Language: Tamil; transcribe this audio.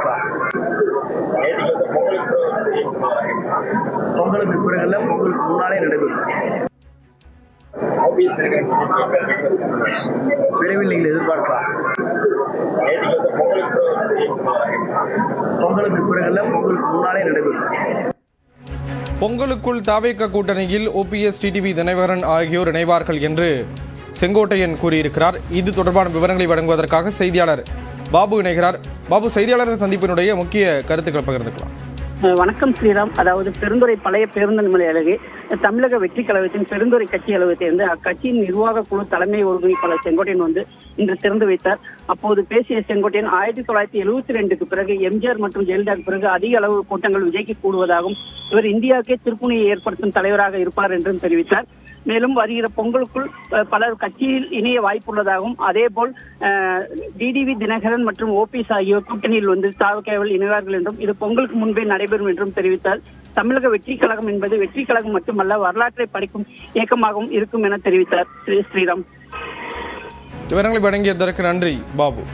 எதிர்பார்க்கலாம். பொங்கலுக்கு பிறகு பொங்கலுக்கு முன்னாலே நடைபெறும். விரைவில் நீங்கள் எதிர்பார்க்கலாம். பொங்கலுக்கு பிறகு பொங்கலுக்கு முன்னாலே நடைபெறும். பொங்கலுக்குள் தவேக கூட்டணியில் OPS டிடிவி தினகரன் ஆகியோர் இணைவார்கள் என்று செங்கோட்டையன் கூறியிருக்கிறார். இது தொடர்பான விவரங்களை வழங்குவதற்காக செய்தியாளர் பாபு இணைகிறார். பாபு, செய்தியாளர்கள் சந்திப்பினுடைய முக்கிய கருத்துக்களை பகிர்ந்துக்கலாம். வணக்கம் ஸ்ரீராம். அதாவது பெருந்துறை பழைய பேருந்து நிலைய அருகே தமிழக வெற்றி கழகத்தின் பெருந்துறை கட்சி அலுவலகத்தை வந்து அக்கட்சியின் நிர்வாக குழு தலைமை ஒருங்கிணைப்பாளர் செங்கோட்டையன் வந்து இன்று திறந்து வைத்தார். அப்போது பேசிய செங்கோட்டையன் 1972க்கு பிறகு எம்ஜிஆர் மற்றும் ஜெயலலிதாவுக்கு பிறகு அதிக அளவு கூட்டங்கள் விஜய்க்கு கூடுவதாகவும் இவர் இந்தியாவுக்கே திருப்புணியை ஏற்படுத்தும் தலைவராக இருப்பார் என்றும் தெரிவித்தார். மேலும் வருகிற பொங்கலுக்குள் பலர் கட்சியில் இணைய வாய்ப்புள்ளதாகவும் அதேபோல் டிடிவி தினகரன் மற்றும் OPS ஆகியோர் கூட்டணியில் வந்து தவேகவில் இணைவார்கள் என்றும் இது பொங்கலுக்கு முன்பே நடைபெறும் என்றும் தெரிவித்தார். தமிழக வெற்றி கழகம் என்பது வெற்றி கழகம் மட்டுமல்ல, வரலாற்றை படிக்கும் இயக்கமாகவும் இருக்கும் என தெரிவித்தார். ஸ்ரீராம், விவரங்களை வழங்கியதற்கு நன்றி பாபு.